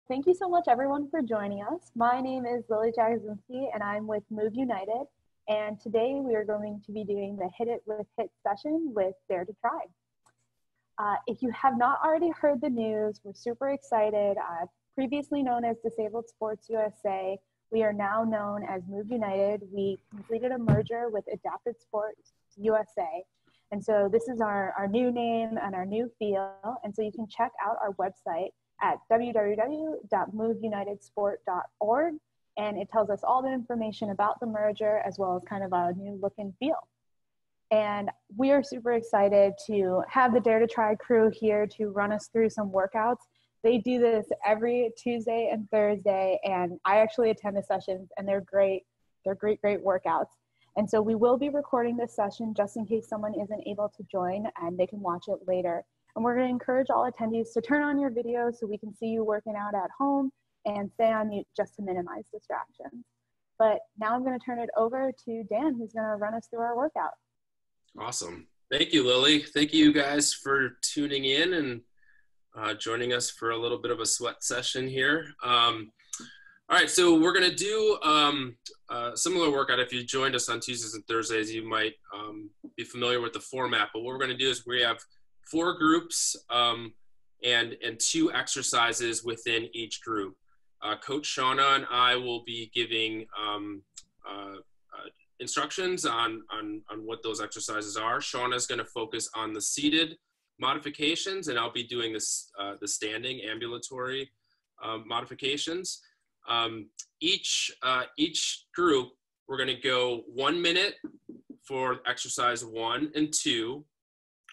Thank you so much, everyone, for joining us. My name is Lily Jagosinski, and I'm with Move United. And today we are going to be doing the Hit It with HIIT session with Dare2Tri. If you have not already heard the news, we're super excited. Previously known as Disabled Sports USA, we are now known as Move United. We completed a merger with Adapted Sports USA. And so this is our new name and our new feel. And so you can check out our website at www.moveunitedsport.org. And it tells us all the information about the merger as well as kind of a new look and feel. And we are super excited to have the Dare2Tri crew here to run us through some workouts. They do this every Tuesday and Thursday, and I actually attend the sessions, and they're great. They're great workouts. And so we will be recording this session just in case someone isn't able to join, and they can watch it later. And we're going to encourage all attendees to turn on your video so we can see you working out at home and stay on mute just to minimize distractions. But now I'm going to turn it over to Dan, who's going to run us through our workout. Awesome. Thank you, Lily. Thank you guys for tuning in and joining us for a little bit of a sweat session here. All right, so we're going to do a similar workout. If you joined us on Tuesdays and Thursdays, you might be familiar with the format. But what we're going to do is we have 4 groups and 2 exercises within each group. Coach Shauna and I will be giving instructions on what those exercises are. Shauna's going to focus on the seated modifications, and I'll be doing this the standing ambulatory modifications. Each group, we're going to go 1 minute for exercise 1 and 2,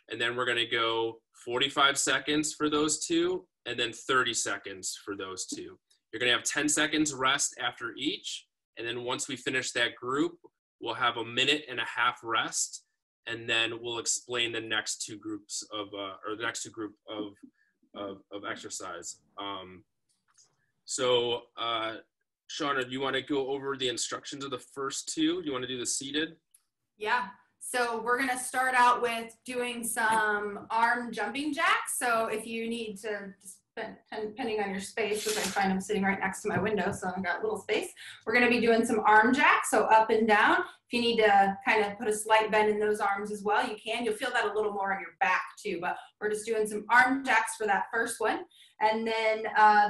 and then we're going to go 45 seconds for those 2, and then 30 seconds for those 2. You're going to have 10 seconds rest after each, and then once we finish that group, we'll have a minute and a half rest, and then we'll explain the next 2 groups of, or the next 2 group of exercise. So, Shauna, do you want to go over the instructions of the first 2? Do you want to do the seated? Yeah. So we're going to start out with doing some arm jumping jacks. So if you need to, depending on your space, because I find I'm sitting right next to my window, so I've got a little space. We're going to be doing some arm jacks, so up and down. If you need to kind of put a slight bend in those arms as well, you can. You'll feel that a little more on your back too, but we're just doing some arm jacks for that first one. And then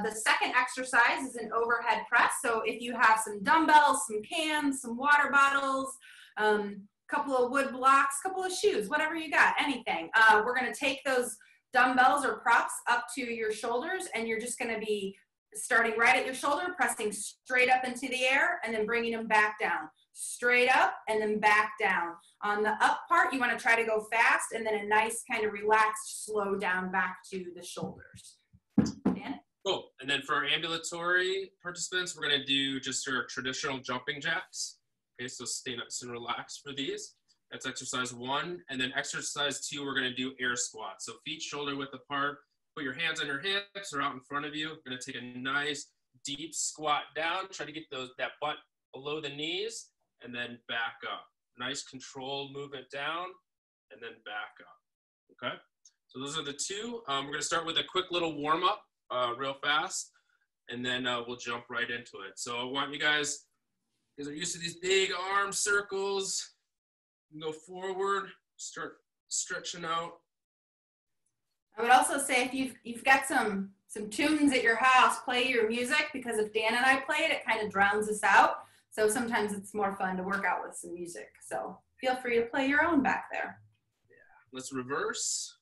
the second exercise is an overhead press. So if you have some dumbbells, some cans, some water bottles, couple of wood blocks, couple of shoes, whatever you got, anything. We're going to take those dumbbells or props up to your shoulders, and you're just going to be starting right at your shoulder, pressing straight up into the air, and then bringing them back down. Straight up and then back down. On the up part, you want to try to go fast, and then a nice kind of relaxed slow down back to the shoulders. Dan? Cool. And then for our ambulatory participants, we're going to do just our traditional jumping jacks. Okay, so stay nice and relaxed for these. That's exercise 1. And then exercise 2, we're going to do air squats. So feet shoulder width apart. Put your hands on your hips or out in front of you. We're going to take a nice deep squat down. Try to get that butt below the knees and then back up. Nice controlled movement down and then back up. Okay, so those are the 2. We're going to start with a quick little warm up real fast, and then we'll jump right into it. So I want you guys are used to these big arm circles. You can go forward, start stretching out. I would also say if you've got some tunes at your house, play your music, because if Dan and I play it, it kind of drowns us out. So sometimes it's more fun to work out with some music. So feel free to play your own back there. Yeah, let's reverse.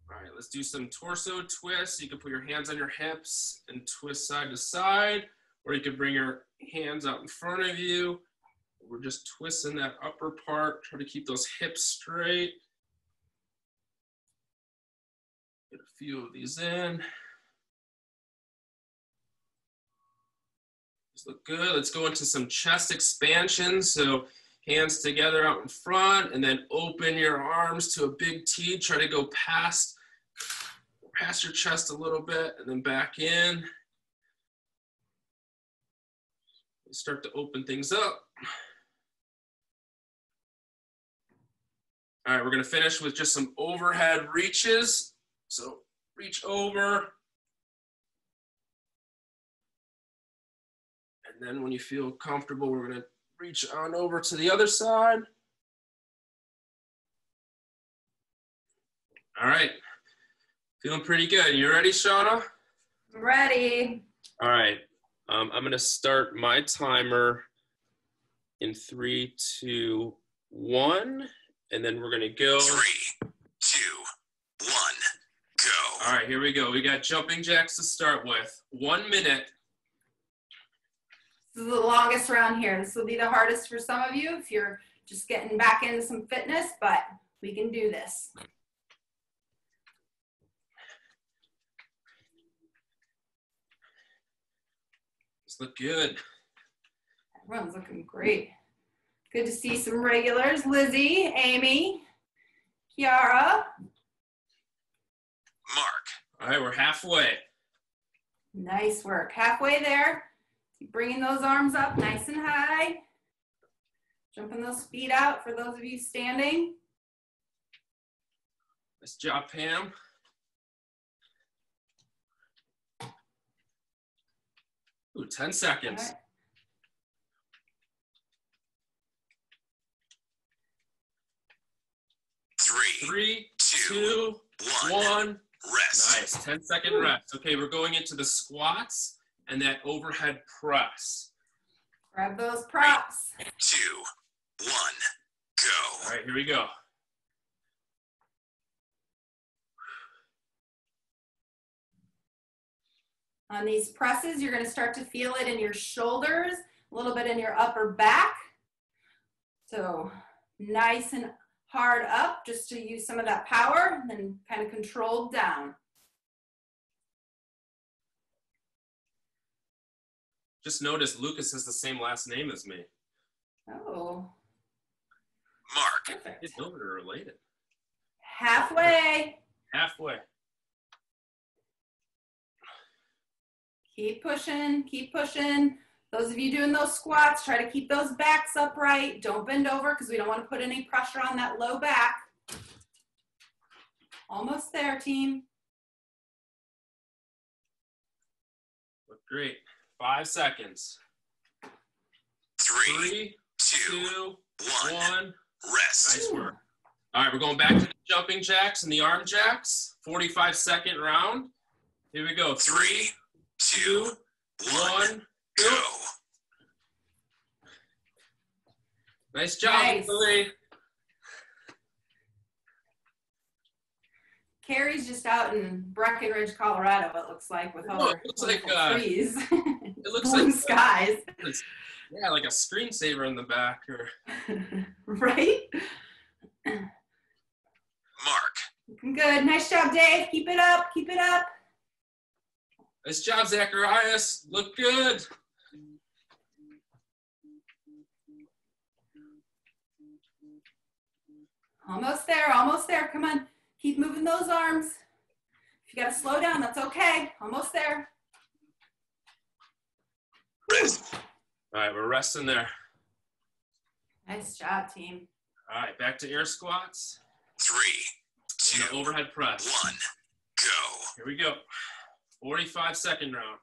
All right, let's do some torso twists. You can put your hands on your hips and twist side to side, or you can bring your hands out in front of you. We're just twisting that upper part. Try to keep those hips straight. Get a few of these in. These look good. Let's go into some chest expansion. So hands together out in front, and then open your arms to a big T. Try to go past your chest a little bit, and then back in. Start to open things up. All right, we're gonna finish with just some overhead reaches. So reach over. And then when you feel comfortable, we're gonna reach on over to the other side. All right, feeling pretty good. You ready, Shauna? Ready. All right, I'm gonna start my timer in 3, 2, 1, and then we're gonna go. 3, 2, 1, go. All right, here we go. We got jumping jacks to start with. 1 minute. This is the longest round here. This will be the hardest for some of you if you're just getting back into some fitness, but we can do this. This look good. Everyone's looking great. Good to see some regulars. Lizzie, Amy, Kiara. Mark. All right, we're halfway. Nice work. Halfway there. Keep bringing those arms up nice and high. Jumping those feet out for those of you standing. Nice job, Pam. Ooh, 10 seconds. All right. 3, 2, 1. Rest. Nice, 10-second rest. Okay, we're going into the squats and that overhead press. Grab those props. 2, 1, go. All right, here we go. On these presses, you're going to start to feel it in your shoulders, a little bit in your upper back. So nice and hard up just to use some of that power, and then kind of controlled down. Just noticed Lucas has the same last name as me. Oh, Mark. perfect. I didn't know we were related. Halfway. Halfway. Keep pushing, keep pushing. Those of you doing those squats, try to keep those backs upright. Don't bend over because we don't want to put any pressure on that low back. Almost there, team. Look great. 5 seconds. 3, 2, 1. Rest. Nice work. All right, we're going back to the jumping jacks and the arm jacks. 45-second round. Here we go. 3, 2, 1, go. go. Nice job, Nice. Lily. Carrie's just out in Breckenridge, Colorado, it looks like, with all Oh, her it looks like, wonderful trees. It looks Blue like skies. yeah, like a screensaver in the back. Or Right? Mark. Looking good. Nice job, Dave. Keep it up. Keep it up. nice job, Zacharias. Look good. Almost there. Almost there. Come on. Keep moving those arms. If you got to slow down, that's okay. Almost there. Rest. All right, we're resting there. Nice job, team. All right, back to air squats 3, and the 2, overhead press. 1, go. Here we go. 45-second round.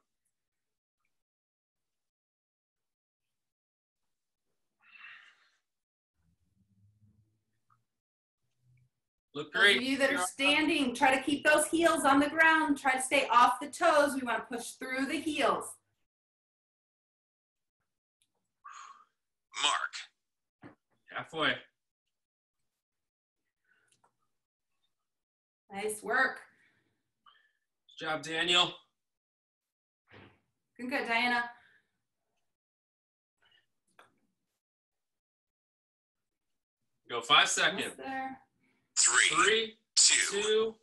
Look Those great. of you that are standing, try to keep those heels on the ground. Try to stay off the toes. We want to push through the heels. Mark. Halfway. Nice work. Good job, Daniel. Good, good, Diana. Go 5 seconds. Almost there. 3, 3, 2, 2,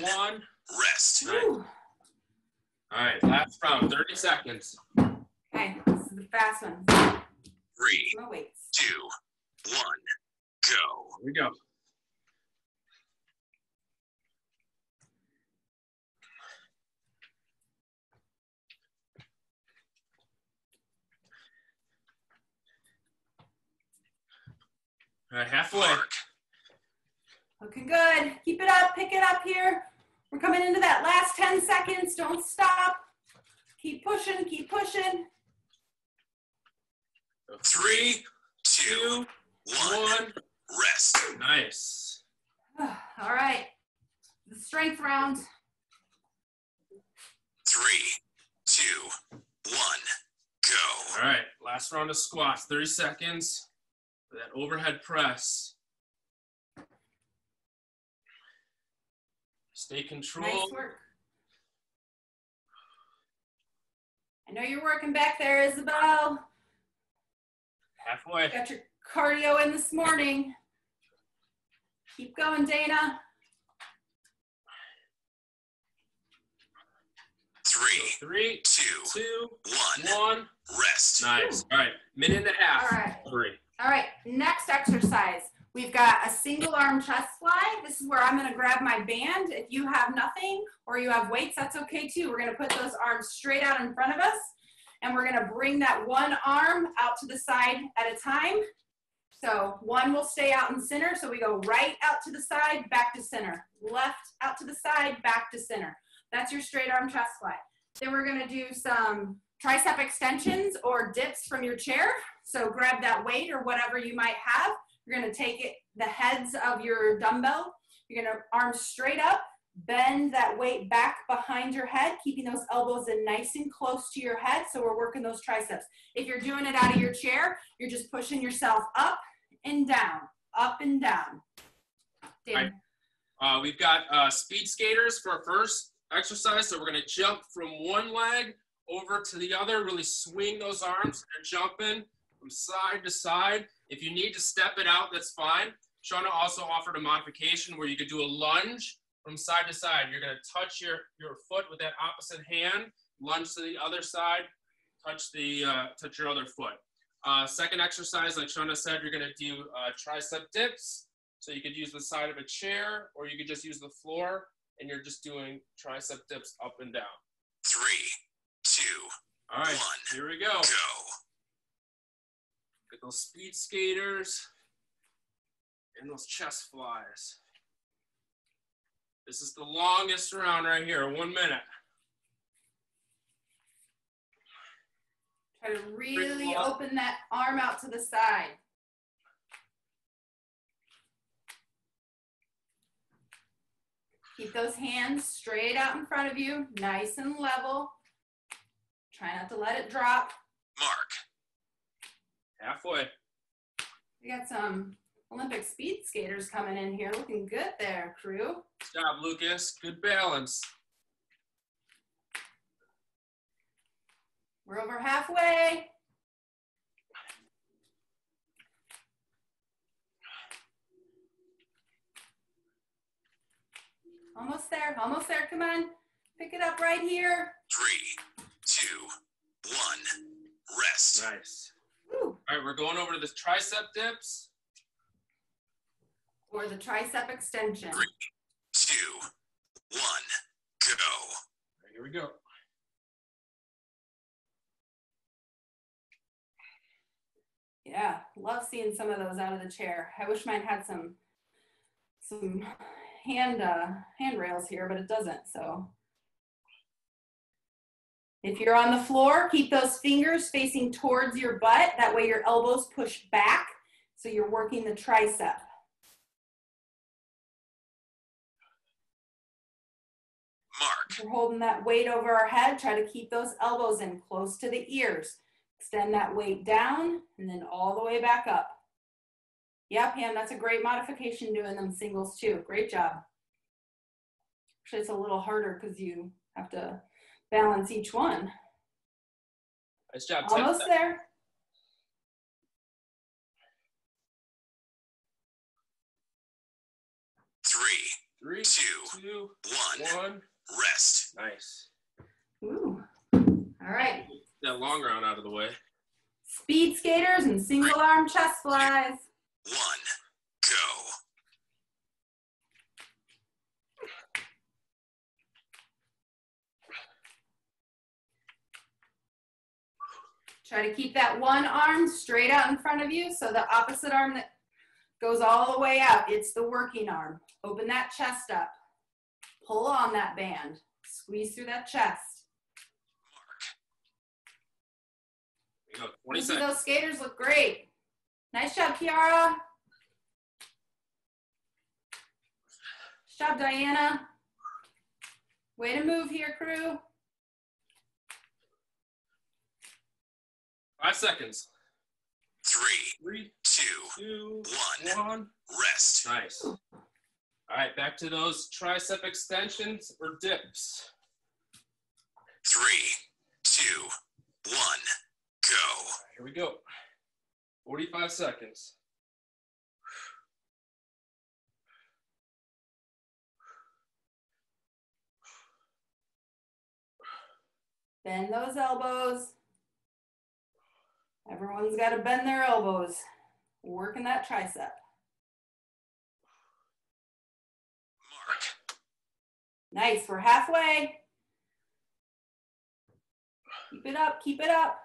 1. 1. Rest. Nice. Woo. All right, last round, 30 seconds. Okay, this is the fast one. 3, No weights. 2, 1, go. Here we go. All right, halfway. Mark. Looking good. Keep it up. Pick it up here. We're coming into that last 10 seconds. Don't stop. Keep pushing. Keep pushing. 3, 2, 1. Rest. Nice. All right. The strength round. 3, 2, 1. Go. All right, last round of squats, 30 seconds for that overhead press. Stay controlled. Nice work. I know you're working back there, Isabel. Halfway. Got your cardio in this morning. Keep going, Dana. 3, 2, 1. Rest. Nice. All right, minute and a half. All right. 3. All right, next exercise. We've got a single arm chest fly. This is where I'm gonna grab my band. If you have nothing or you have weights, that's okay too. We're gonna put those arms straight out in front of us and we're gonna bring that one arm out to the side at a time. So one will stay out in center. So we go right out to the side, back to center. Left out to the side, back to center. That's your straight arm chest fly. Then we're gonna do some tricep extensions or dips from your chair. So grab that weight or whatever you might have. You're gonna take it, the heads of your dumbbell. You're gonna arms straight up, bend that weight back behind your head, keeping those elbows in nice and close to your head. So we're working those triceps. If you're doing it out of your chair, you're just pushing yourself up and down, up and down. Dan. Right. We've got speed skaters for our first exercise. So we're gonna jump from one leg over to the other, really swing those arms and jump in from side to side. If you need to step it out, that's fine. Shauna also offered a modification where you could do a lunge from side to side. You're gonna touch your foot with that opposite hand, lunge to the other side, touch your other foot. Second exercise, like Shauna said, you're gonna do tricep dips. So you could use the side of a chair or you could just use the floor and you're just doing tricep dips up and down. 3, 2, All right, 1. here we go. Go. Get those speed skaters and those chest flies. This is the longest round right here, 1 minute. Try to really open that arm out to the side. Keep those hands straight out in front of you, nice and level. Try not to let it drop. Mark. Halfway. We got some Olympic speed skaters coming in here. Looking good there, crew. Good job, Lucas. Good balance. We're over halfway. Almost there, almost there. Come on. Pick it up right here. 3, 2, 1. Rest. Nice. Woo. All right, we're going over to the tricep dips. Or the tricep extension. 3, 2, 1. Go. All right, here we go. Yeah, love seeing some of those out of the chair. I wish mine had some handrails here, but it doesn't. So if you're on the floor, keep those fingers facing towards your butt. That way your elbows push back, so you're working the tricep. Mark. We're holding that weight over our head. Try to keep those elbows in close to the ears. Extend that weight down and then all the way back up. Yeah, Pam, that's a great modification doing them singles too. Great job. Actually, it's a little harder because you have to balance each one. Nice job. Almost there. Three, 2, two, 1. 1. Rest. Nice. Ooh. All right. That long round out of the way. Speed skaters and single arm chest flies. 1. Go. Try to keep that one arm straight out in front of you so the opposite arm that Goes all the way out. It's the working arm. Open that chest up. Pull on that band. Squeeze through that chest. There you go, 20 See, seconds. those skaters look great. Nice job, Kiara. Nice job, Diana. Way to move here, crew. 5 seconds. 3, 2, 1. Rest. Nice. All right, back to those tricep extensions or dips. 3, 2, 1. Go. All right, here we go. 45 seconds. Bend those elbows. Everyone's got to bend their elbows. Working that tricep. Mark. Nice, we're halfway. Keep it up, keep it up.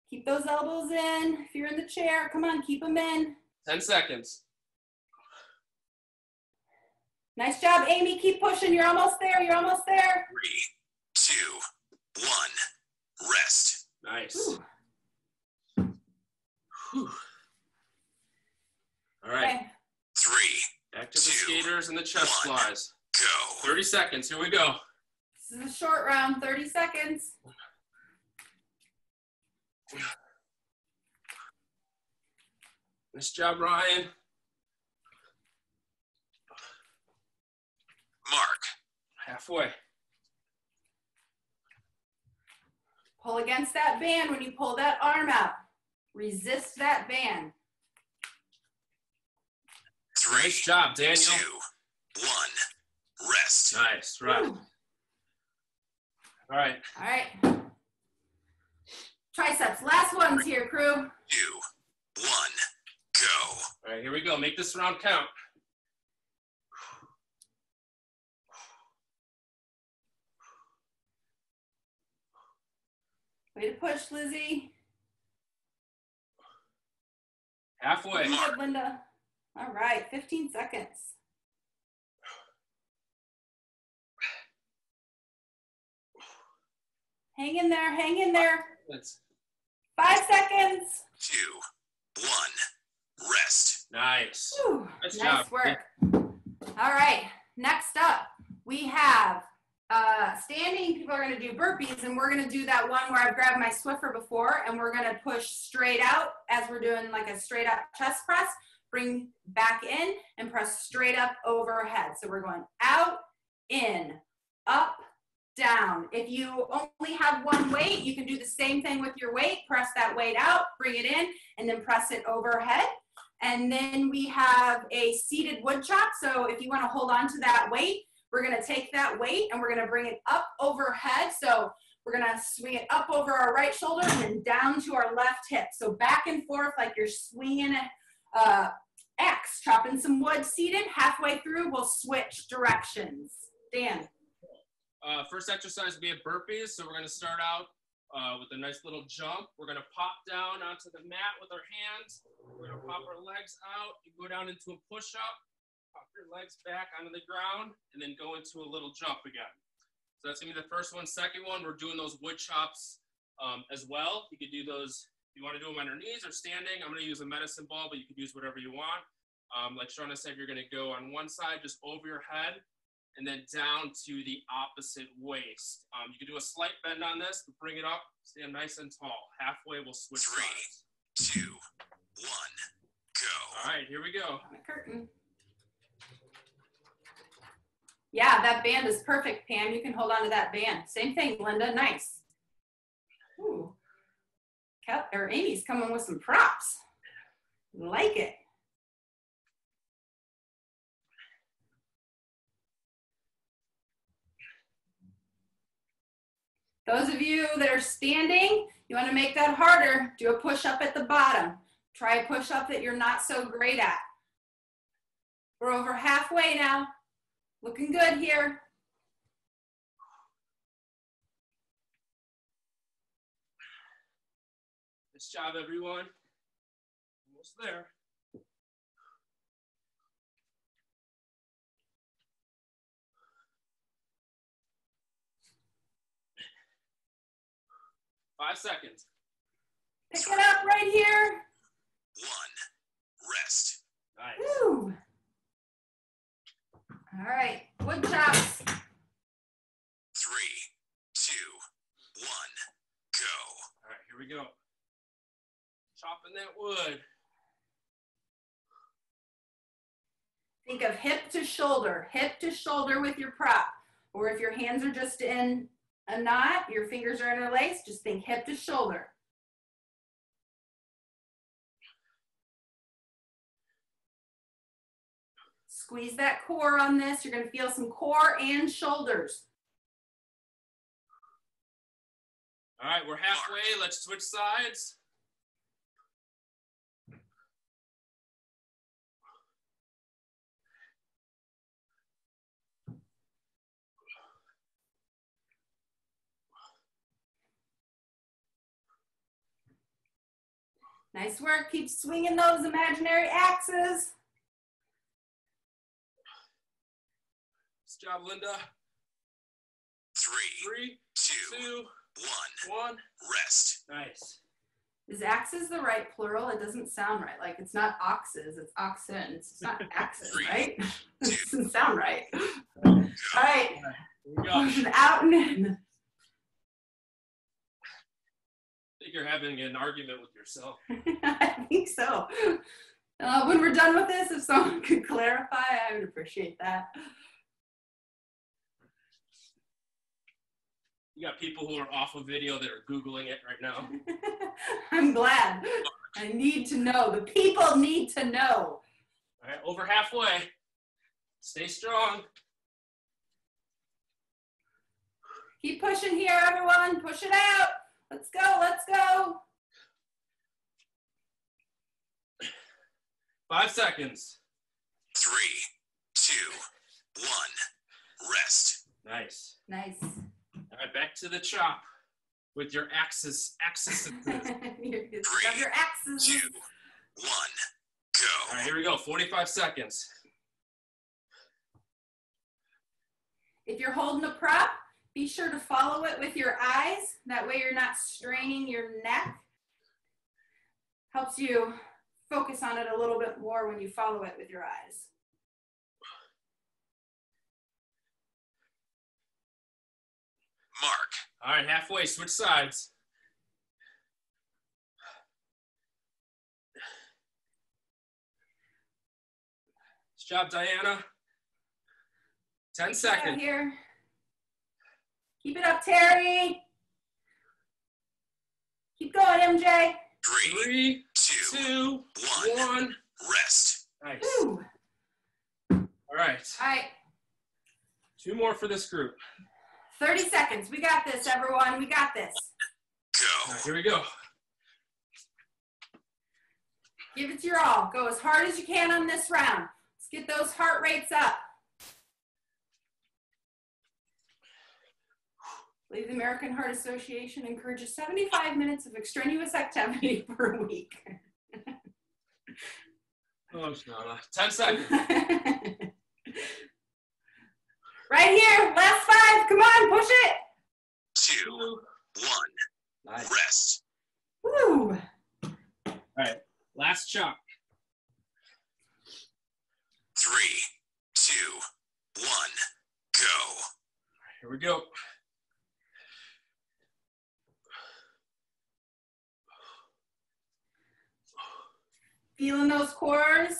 Keep those elbows in. If you're in the chair, come on, keep them in. 10 seconds. Nice job, Amy. Keep pushing. You're almost there. You're almost there. 3, 2, 1. Rest. Nice. Whew. Whew. All right. Okay. 3. Back to the skaters and the chest 1. flies. Go. 30 seconds. Here we go. This is a short round, 30 seconds. Nice job, Ryan. Mark. Halfway. Pull against that band when you pull that arm out. Resist that band. 3, Nice job, Daniel. 2, 1. Rest. Nice, right. Whew. All right. All right. Triceps. Last ones here, crew. 2, 1. Go. All right, here we go. Make this round count. Way to push, Lizzie. Halfway. Good, Linda. All right, 15 seconds. Hang in there, hang in there. That's 5 seconds. 2, 1. Rest. nice. Whew, Nice nice job. work. All right, next up, we have standing. People are gonna do burpees, and we're gonna do that one where I've grabbed my Swiffer before, and we're gonna push straight out as we're doing like a straight up chest press, bring back in, and press straight up overhead. So we're going out, in, up, down. If you only have one weight, you can do the same thing with your weight. Press that weight out, bring it in, and then press it overhead. And then we have a seated wood chop. So if you want to hold on to that weight, we're going to take that weight and we're going to bring it up overhead. So we're going to swing it up over our right shoulder and then down to our left hip. So back and forth like you're swinging an X, chopping some wood seated. Halfway through, we'll switch directions. Dan. First exercise will be a burpees. So we're going to start out with a nice little jump. We're going to pop down onto the mat with our hands. We're going to pop our legs out. You go down into a push-up. Pop your legs back onto the ground, and then go into a little jump again. So that's going to be the first one. Second one, we're doing those wood chops as well. You could do those, if you want to do them on your knees or standing. I'm going to use a medicine ball, but you could use whatever you want. Like Shauna said, you're going to go on one side, just over your head, and then down to the opposite waist. You can do a slight bend on this, but bring it up, stand nice and tall. Halfway, we'll switch 3, sides. 2, 1. Go. All right, here we go. On the curtain. Yeah, that band is perfect, Pam. You can hold on to that band. Same thing, Linda. Nice. Ooh. Amy's coming with some props. Like it. Those of you that are standing, you want to make that harder. Do a push-up at the bottom. Try a push-up that you're not so great at. We're over halfway now. Looking good here. Nice job, everyone. Almost almost there. Five seconds. Pick it up right here. 1. Rest. Nice. Woo. All right, wood chops. 3, 2, 1, go. All right, here we go. Chopping that wood. Think of hip to shoulder with your prop. Or if your hands are just in a knot, your fingers are interlaced, just think hip to shoulder. Squeeze that core on this. You're going to feel some core and shoulders. All right, we're halfway. Let's switch sides. Nice work. Keep swinging those imaginary axes. Nice job, Linda. 3, 2, 1. Rest. Nice. Is axes the right plural? It doesn't sound right. Like it's not oxes, it's oxen. It's not axes, right? It doesn't sound right. All right. Here we go. Pushing out and in. I think you're having an argument with yourself. I think so. When we're done with this, if someone could clarify, I would appreciate that. You got people who are off of video that are Googling it right now. I'm glad. I need to know. The people need to know. All right, over halfway. Stay strong. Keep pushing here, everyone. Push it out. Let's go. Let's go. 5 seconds. 3, 2, 1. Rest. Nice. Nice. All right, back to the chop with your axes. Grab your axes. 2, 1, go. All right, here we go. 45 seconds. If you're holding a prop, be sure to follow it with your eyes. That way you're not straining your neck. Helps you focus on it a little bit more when you follow it with your eyes. Mark. All right, halfway. Switch sides. Nice job, Diana. 10 seconds. Here. Keep it up, Terry. Keep going, MJ. 3, 2, 1. Rest. Nice. Woo. All right. All right. 2 more for this group. 30 seconds. We got this, everyone. We got this. Go. All right, here we go. Give it your all. Go as hard as you can on this round. Let's get those heart rates up. I believe the American Heart Association encourages 75 minutes of extraneous activity per week. Oh, Shauna. 10 seconds. Right here, last 5. Come on, push it. 2, 1. Nice. Rest. Woo. All right, last chop. 3, 2, 1. Go. Here we go. Feeling those cores,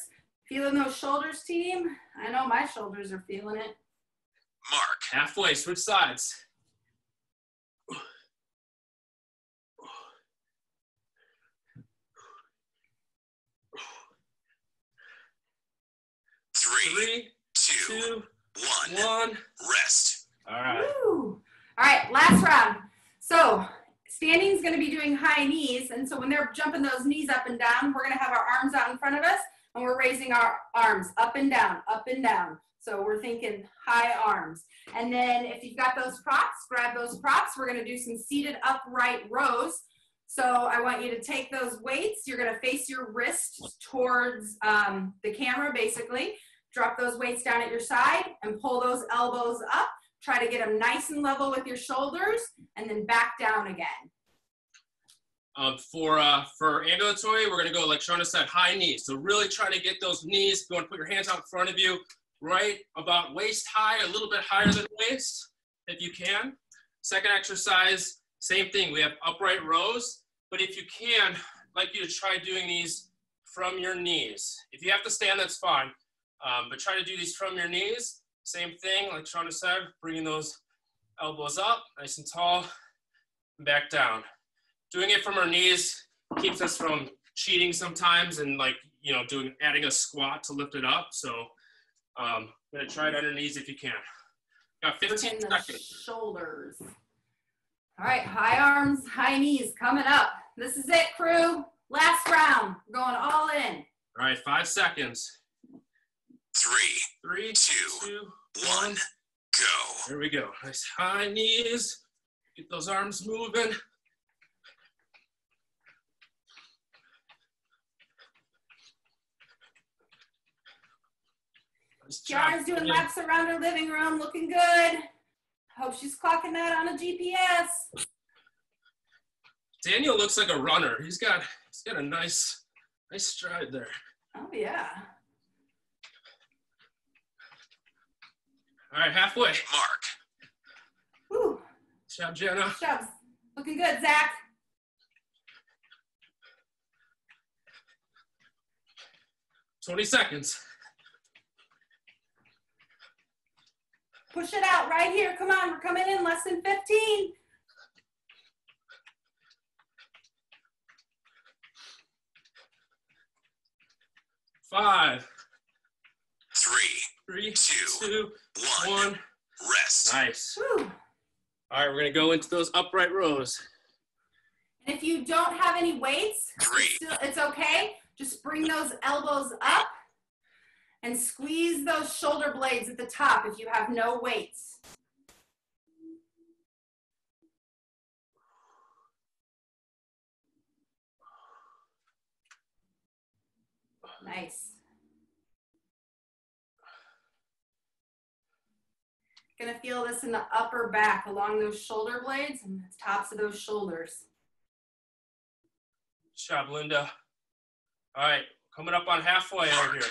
feeling those shoulders, team. I know my shoulders are feeling it. Mark. Halfway, switch sides. 3, 2, 1. Rest. All right. Woo. All right, last round. So standing is going to be doing high knees. And so when they're jumping those knees up and down, we're going to have our arms out in front of us and we're raising our arms up and down, up and down. So we're thinking high arms. And then if you've got those props, grab those props. We're going to do some seated upright rows. So I want you to take those weights. You're gonna face your wrist towards the camera, basically. Drop those weights down at your side and pull those elbows up. Try to get them nice and level with your shoulders, and then back down again. For ambulatory, we're gonna go, like Shona said, high knees. So really try to get those knees. You wanna put your hands out in front of you, right about waist high, a little bit higher than waist, if you can. Second exercise, same thing. We have upright rows, but if you can, I'd like you to try doing these from your knees. If you have to stand, that's fine, but try to do these from your knees. Same thing, like Shona said, bringing those elbows up, nice and tall, and back down. Doing it from our knees keeps us from cheating sometimes and adding a squat to lift it up. So I'm gonna try it on your knees if you can. Got 15 seconds. Shoulders. All right, high arms, high knees coming up. This is it, crew. Last round, we're going all in. All right, 5 seconds. 3, 2, 1, go. There we go. Nice high knees. Get those arms moving. Kiara's doing laps around her living room, looking good. Hope she's clocking that on a GPS. Daniel looks like a runner. He's got a nice stride there. Oh yeah. All right, halfway. Mark. Woo. Good job, Jenna. Good job. Looking good, Zach. $20 seconds. Push it out right here. Come on, we're coming in less than 15. Five. 3, 2, 1. Rest. Nice. Woo. All right, we're gonna go into those upright rows. And if you don't have any weights, 3. it's okay. Just bring those elbows up and squeeze those shoulder blades at the top if you have no weights. Nice. Gonna feel this in the upper back along those shoulder blades and the tops of those shoulders. Good job, Linda. All right, coming up on halfway over here.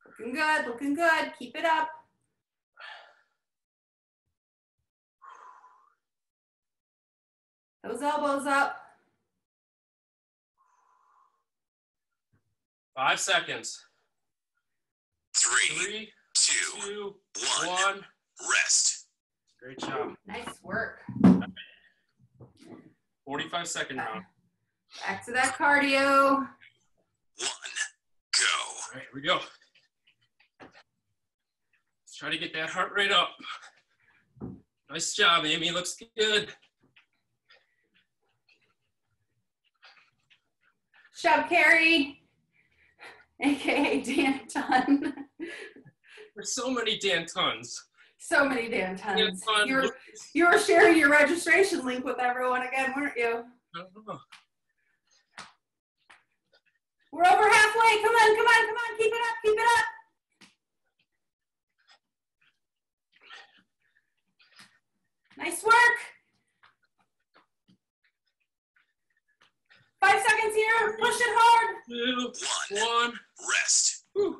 Looking good, looking good. Keep it up. Those elbows up. 5 seconds. 3, 2, 1. Rest. Great job. Nice work. 45-second round. Back to that cardio. 1, go. All right, here we go. Let's try to get that heart rate up. Nice job, Amy. Looks good. Shove Carrie, aka Dan Ton. There's so many Dan Tons. So many Dan Tons. Dan Ton. You were sharing your registration link with everyone again, weren't you? I don't know. We're over halfway. Come on, come on, come on. Keep it up, keep it up. Nice work. 5 seconds here. Push it hard. 2, 1. Rest. Whew.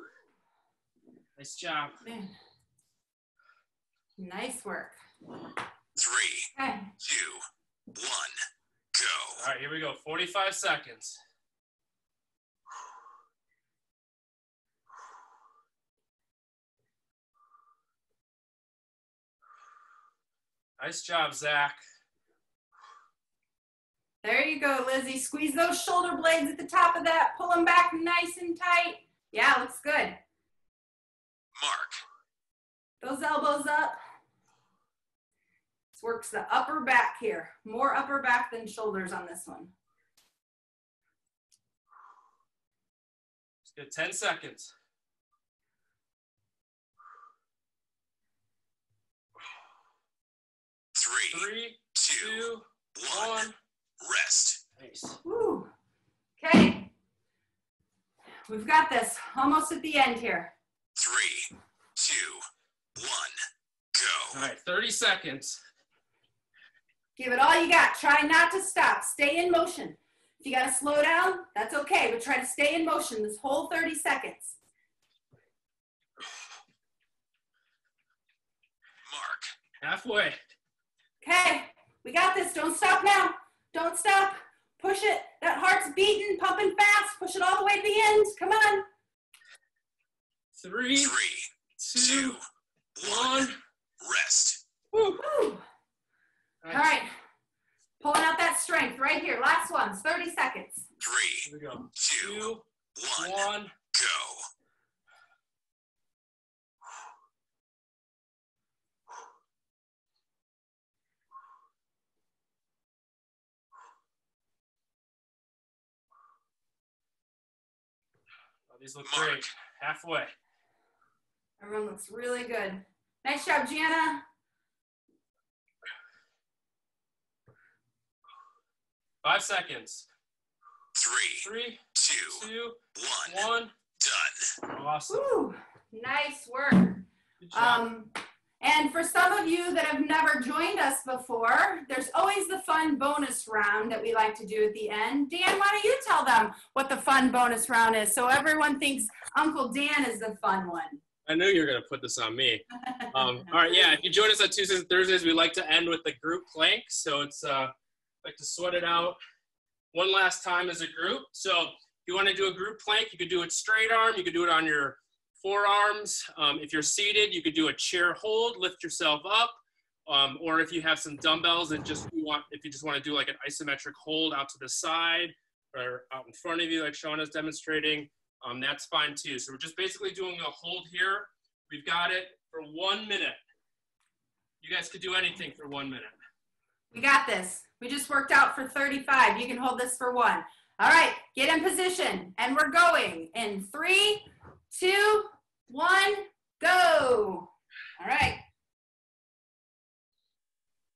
Nice job. Man. Nice work. 3, Okay. 2, 1. Go. All right, here we go. 45 seconds. Nice job, Zach. There you go, Lizzie. Squeeze those shoulder blades at the top of that. Pull them back nice and tight. Yeah, looks good. Mark. Those elbows up. This works the upper back here. More upper back than shoulders on this one. Good, 10 seconds. Three, two, one. Rest. Nice. Woo. Okay. We've got this. Almost at the end here. 3, 2, 1, go. All right, 30 seconds. Give it all you got. Try not to stop. Stay in motion. If you got to slow down, that's okay, but try to stay in motion this whole 30 seconds. Mark. Halfway. Okay, we got this. Don't stop now. Don't stop. Push it. That heart's beating, pumping fast. Push it all the way to the end. Come on. 3, 2, 1. Rest. Woo. Woo. Nice. All right. Pulling out that strength right here. Last ones. 30 seconds. 3, Here we go. 2, 1, 1. go. Oh, these look Mark. great. Halfway. Everyone looks really good. Nice job, Gianna. 5 seconds. 3, 3, 2, 2, 1, 1. done. Awesome. Woo. Nice work. Good job. And for some of you that have never joined us before, there's always the fun bonus round that we like to do at the end. Dan, why don't you tell them what the fun bonus round is so everyone thinks Uncle Dan is the fun one? I knew you were going to put this on me. All right, yeah, if you join us on Tuesdays and Thursdays, we like to end with the group plank. So it's like to sweat it out one last time as a group. So if you want to do a group plank, you could do it straight arm. You could do it on your forearms. If you're seated, you could do a chair hold, lift yourself up. Or if you have some dumbbells and if you just want to do like an isometric hold out to the side or out in front of you like Shauna's demonstrating, that's fine too. So we're just basically doing a hold here. We've got it for 1 minute. You guys could do anything for 1 minute. We got this. We just worked out for 35. You can hold this for 1. All right, get in position. And we're going in 3, 2, 1, go. All right.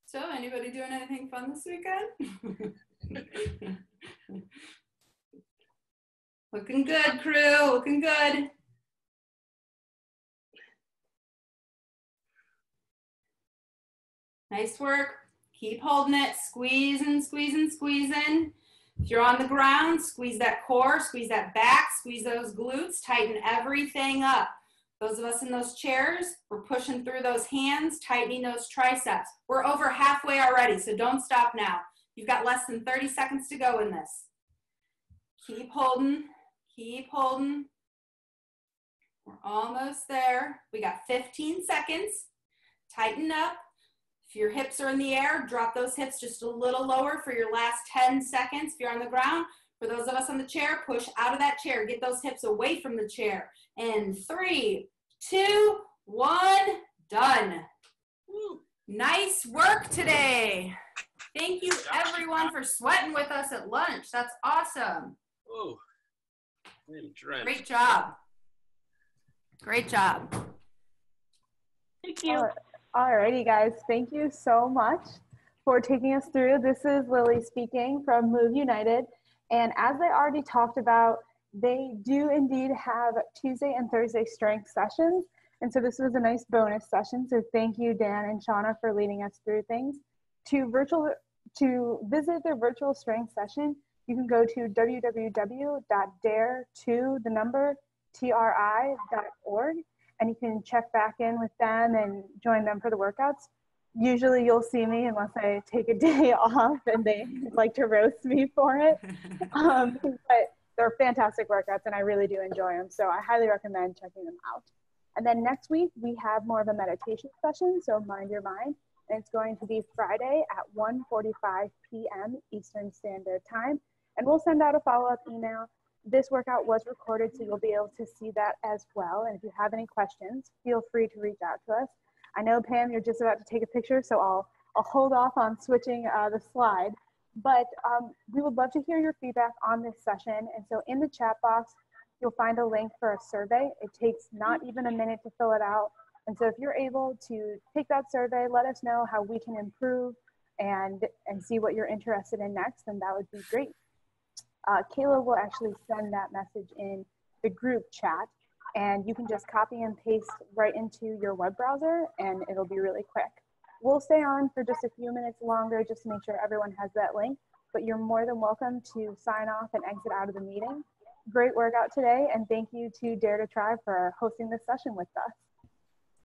So anybody doing anything fun this weekend? Looking good, crew. Looking good. Nice work. Keep holding it. Squeezing, squeezing, squeezing. If you're on the ground, squeeze that core, squeeze that back, squeeze those glutes, tighten everything up. Those of us in those chairs, we're pushing through those hands, tightening those triceps. We're over halfway already, so don't stop now. You've got less than 30 seconds to go in this. Keep holding, keep holding. We're almost there. We got 15 seconds. Tighten up. If your hips are in the air, drop those hips just a little lower for your last 10 seconds. If you're on the ground, for those of us on the chair, push out of that chair. Get those hips away from the chair. In 3, 2, 1, done. Woo. Nice work today. Thank you everyone for sweating with us at lunch. That's awesome. Oh, I'm drenched. Great job. Great job. Thank you. Alrighty, guys. Thank you so much for taking us through. This is Lily speaking from Move United. And as they already talked about, they do indeed have Tuesday and Thursday strength sessions. And so this was a nice bonus session. So thank you, Dan and Shauna, for leading us through things. To visit their virtual strength session, you can go to www.dare2tri.org. And you can check back in with them and join them for the workouts. Usually you'll see me unless I take a day off and they like to roast me for it. But they're fantastic workouts and I really do enjoy them. So I highly recommend checking them out. And then next week we have more of a meditation session. So mind your mind. And it's going to be Friday at 1:45 p.m. Eastern Standard Time. And we'll send out a follow-up email. This workout was recorded, so you'll be able to see that as well. And if you have any questions, feel free to reach out to us. I know, Pam, you're just about to take a picture, so I'll hold off on switching the slide. But we would love to hear your feedback on this session. And so in the chat box, you'll find a link for a survey. It takes not even a minute to fill it out. And so if you're able to take that survey, let us know how we can improve and see what you're interested in next, then that would be great. Kayla will actually send that message in the group chat, and you can just copy and paste right into your web browser, and it'll be really quick. We'll stay on for just a few minutes longer just to make sure everyone has that link, but you're more than welcome to sign off and exit out of the meeting. Great workout today, and thank you to Dare2Tri for hosting this session with us.